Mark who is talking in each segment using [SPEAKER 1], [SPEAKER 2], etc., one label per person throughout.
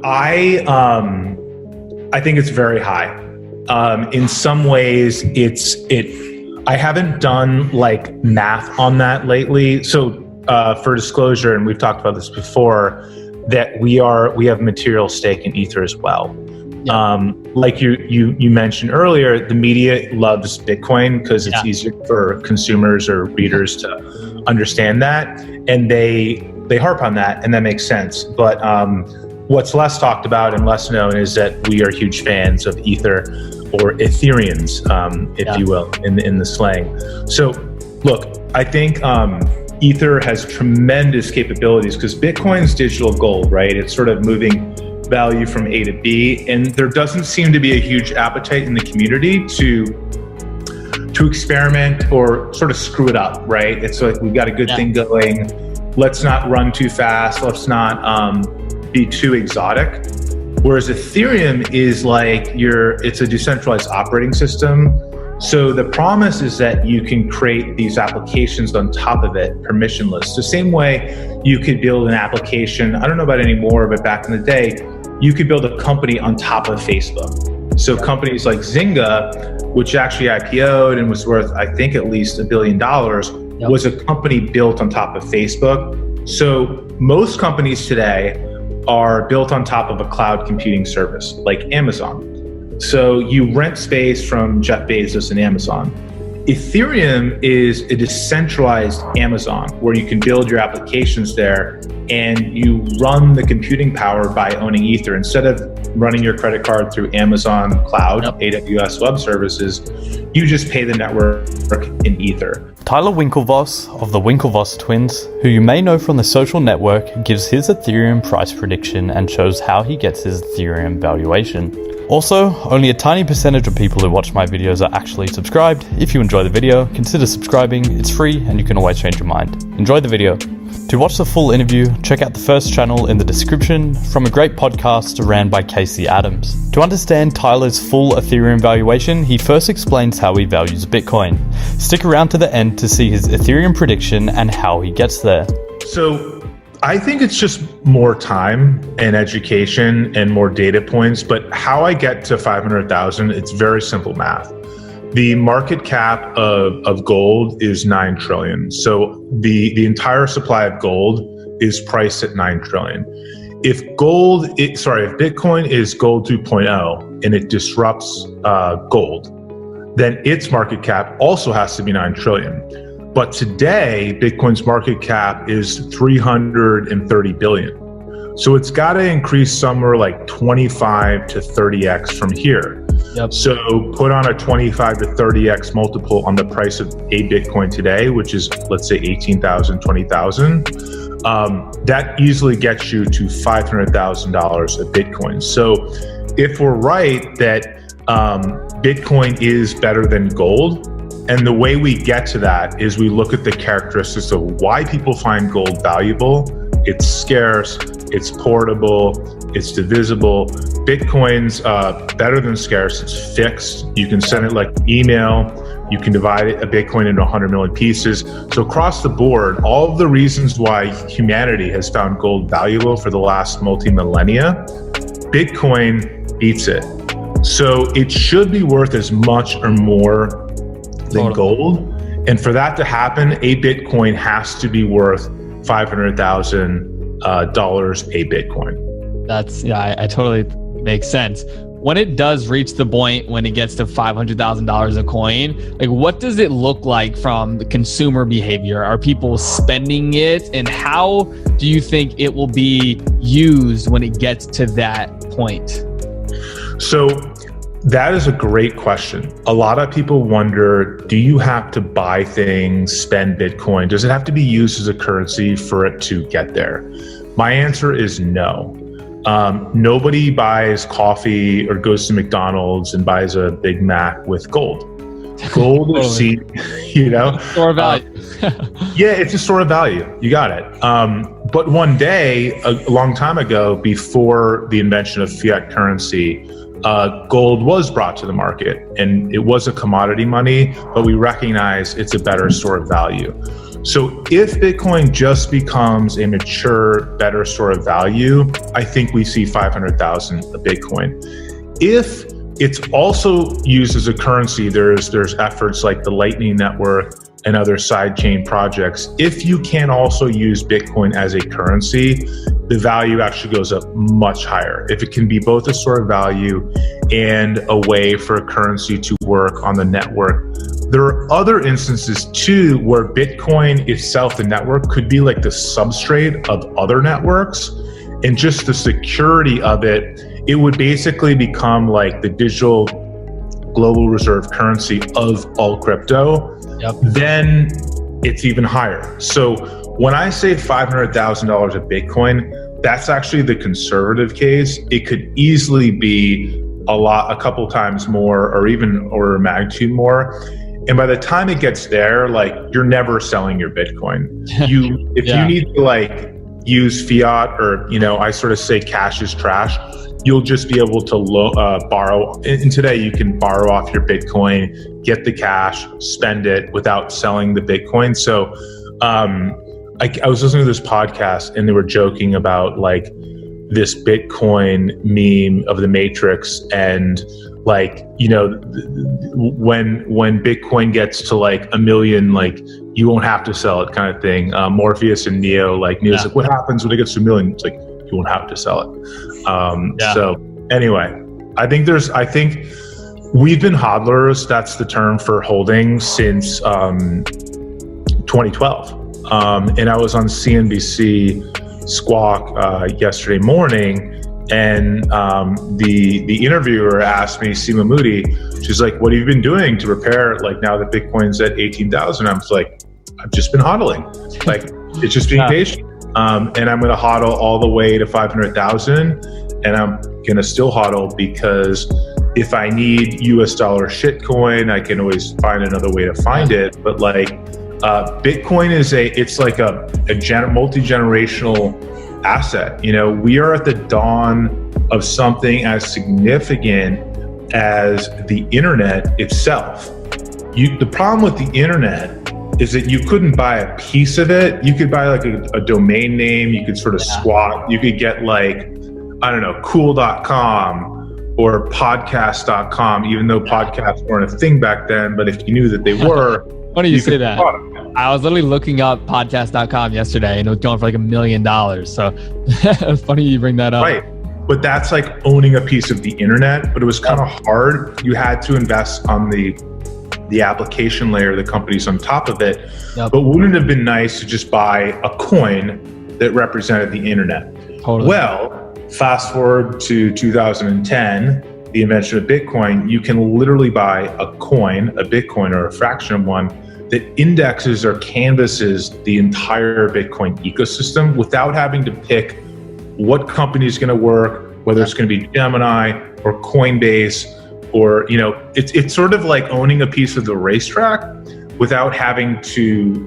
[SPEAKER 1] I think it's very high. In some ways, I haven't done like math on that lately. So for disclosure, and we've talked about this before, that we have material stake in Ether as well. Yeah. Like you mentioned earlier, the media loves Bitcoin because it's easier for consumers or readers to understand that, and they harp on that, and that makes sense. But what's less talked about and less known is that we are huge fans of Ether, or Ethereans, if you will, in the slang. So look, I think Ether has tremendous capabilities because Bitcoin's digital gold, right? It's sort of moving value from A to B, and there doesn't seem to be a huge appetite in the community to experiment or sort of screw it up, right? It's like, we've got a good thing going. Let's not run too fast. Let's not be too exotic. Whereas Ethereum is like it's a decentralized operating system. So the promise is that you can create these applications on top of it, permissionless. The same way you could build an application, I don't know about anymore, but back in the day, you could build a company on top of Facebook. So companies like Zynga, which actually IPO'd and was worth, I think, at least $1 billion, was a company built on top of Facebook. So most companies today are built on top of a cloud computing service like Amazon. So you rent space from Jeff Bezos and Amazon. Ethereum is a decentralized Amazon where you can build your applications there and you run the computing power by owning Ether. Instead of running your credit card through Amazon Cloud, AWS Web Services, you just pay the network in Ether.
[SPEAKER 2] Tyler Winklevoss of the Winklevoss twins, who you may know from the social network, gives his Ethereum price prediction and shows how he gets his Ethereum valuation. Also, only a tiny percentage of people who watch my videos are actually subscribed. If you enjoy the video, consider subscribing. It's free and you can always change your mind. Enjoy the video. To watch the full interview, check out the first channel in the description from a great podcast ran by Casey Adams. To understand Tyler's full Ethereum valuation, he first explains how he values Bitcoin. Stick around to the end to see his Ethereum prediction and how he gets there.
[SPEAKER 1] So I think it's just more time and education and more data points, but how I get to 500,000, it's very simple math. The market cap of gold is 9 trillion. So the entire supply of gold is priced at 9 trillion. If Bitcoin is gold 2.0 and it disrupts gold, then its market cap also has to be 9 trillion. But today, Bitcoin's market cap is 330 billion. So it's got to increase somewhere like 25 to 30x from here. Yep. So put on a 25 to 30x multiple on the price of a Bitcoin today, which is, let's say, 18,000, 20,000. That easily gets you to $500,000 of Bitcoin. So if we're right that Bitcoin is better than gold, and the way we get to that is we look at the characteristics of why people find gold valuable. It's scarce, it's portable, it's divisible. Bitcoin's better than scarce, it's fixed. You can send it like email. You can divide a Bitcoin into 100 million pieces. So across the board, all of the reasons why humanity has found gold valuable for the last multi-millennia, Bitcoin beats it. So it should be worth as much or more than gold. And for that to happen, a Bitcoin has to be worth $500,000 a Bitcoin.
[SPEAKER 3] That's, I totally makes sense. When it does reach the point when it gets to $500,000 a coin, like what does it look like from the consumer behavior? Are people spending it? And how do you think it will be used when it gets to that point?
[SPEAKER 1] So that is a great question. A lot of people wonder, do you have to buy things, spend Bitcoin? Does it have to be used as a currency for it to get there? My answer is no. Nobody buys coffee or goes to McDonald's and buys a Big Mac with gold. Gold is seen,
[SPEAKER 3] store of value.
[SPEAKER 1] Yeah, it's a store of value. You got it. But one day, a long time ago, before the invention of fiat currency, gold was brought to the market, and it was a commodity money, but we recognize it's a better store of value. So if Bitcoin just becomes a mature, better store of value, I think we see 500,000 a Bitcoin. If it's also used as a currency, there's efforts like the Lightning Network and other sidechain projects. If you can also use Bitcoin as a currency, the value actually goes up much higher. If it can be both a store of value and a way for a currency to work on the network. There are other instances too where Bitcoin itself, the network, could be like the substrate of other networks, and just the security of it, it would basically become like the digital global reserve currency of all crypto.
[SPEAKER 3] Yep.
[SPEAKER 1] Then it's even higher. So when I say $500,000 of Bitcoin, that's actually the conservative case. It could easily be a couple times more, or even order of magnitude more. And by the time it gets there, like, you're never selling your Bitcoin. If you need to like use fiat, or, I sort of say cash is trash, you'll just be able to borrow. And today you can borrow off your Bitcoin, get the cash, spend it without selling the Bitcoin. So I was listening to this podcast and they were joking about like this Bitcoin meme of the Matrix, and like, when Bitcoin gets to like 1 million, like, you won't have to sell it, kind of thing. Morpheus and Neo's like, what happens when it gets to 1 million? It's like, you won't have to sell it. So anyway, I think we've been hodlers, that's the term for holding, since 2012. And I was on CNBC Squawk yesterday morning, and the interviewer asked me, Seema Moody, she's like, what have you been doing to prepare, like, now that Bitcoin's at 18,000? I was like, I've just been hodling. Like, it's just being patient. And I'm going to hodl all the way to 500,000, and I'm going to still hodl, because if I need US dollar shitcoin, I can always find another way to find it. But like, Bitcoin it's like a multi-generational asset. We are at the dawn of something as significant as the internet itself. The problem with the internet is that you couldn't buy a piece of it. You could buy like a domain name, you could sort of squat, you could get like, I don't know, cool.com or podcast.com, even though podcasts weren't a thing back then, but if you knew that they were.
[SPEAKER 3] Funny you say that. I was literally looking up podcast.com yesterday, and it was going for like $1 million. So funny you bring that up.
[SPEAKER 1] Right. But that's like owning a piece of the internet, but it was kind of hard. You had to invest on the application layer, the companies on top of it. But wouldn't it have been nice to just buy a coin that represented the internet?
[SPEAKER 3] Totally.
[SPEAKER 1] Well, fast forward to 2010, the invention of Bitcoin, you can literally buy a coin, a Bitcoin or a fraction of one, that indexes or canvases the entire Bitcoin ecosystem without having to pick what company is going to work, whether it's going to be Gemini or Coinbase, or, it's sort of like owning a piece of the racetrack without having to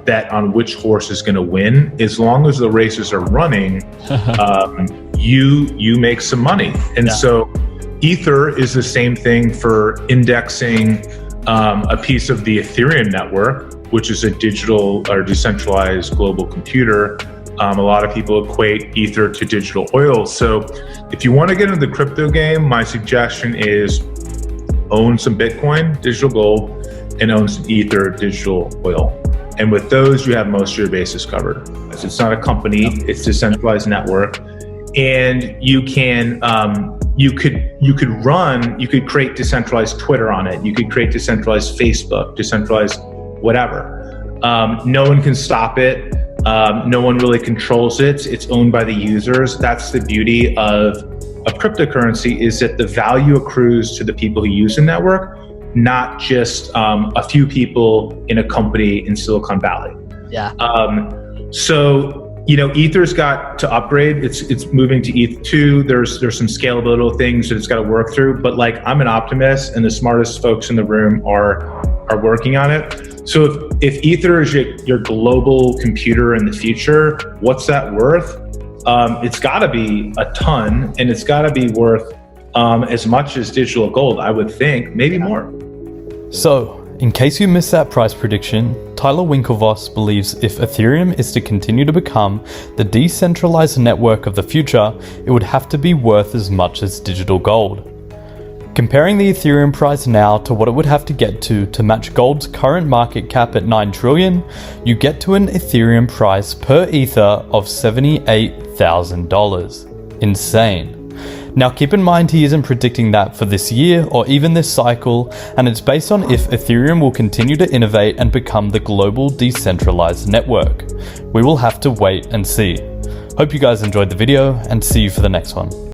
[SPEAKER 1] bet on which horse is going to win. As long as the races are running, you make some money. And so Ether is the same thing for indexing a piece of the Ethereum network, which is a digital or decentralized global computer. A lot of people equate Ether to digital oil. So if you want to get into the crypto game, my suggestion is own some Bitcoin, digital gold, and own some Ether, digital oil. And with those, you have most of your bases covered. It's not a company, it's a decentralized network. And you can, you could create decentralized Twitter on it. You could create decentralized Facebook, decentralized whatever. No one can stop it. No one really controls it. It's owned by the users. That's the beauty of cryptocurrency, is that the value accrues to the people who use the network, not just a few people in a company in Silicon Valley.
[SPEAKER 3] Yeah.
[SPEAKER 1] So, Ether's got to upgrade. It's moving to ETH2. There's some scalability things that it's got to work through. But like, I'm an optimist, and the smartest folks in the room are working on it. So if Ether is your global computer in the future, what's that worth? It's got to be a ton, and it's got to be worth as much as digital gold, I would think, maybe more.
[SPEAKER 2] So In case you missed that price prediction, Tyler Winklevoss believes if Ethereum is to continue to become the decentralized network of the future, it would have to be worth as much as digital gold. Comparing the Ethereum price now to what it would have to get to match gold's current market cap at 9 trillion, you get to an Ethereum price per Ether of $78,000. Insane. Now keep in mind he isn't predicting that for this year or even this cycle, and it's based on if Ethereum will continue to innovate and become the global decentralized network. We will have to wait and see. Hope you guys enjoyed the video, and see you for the next one.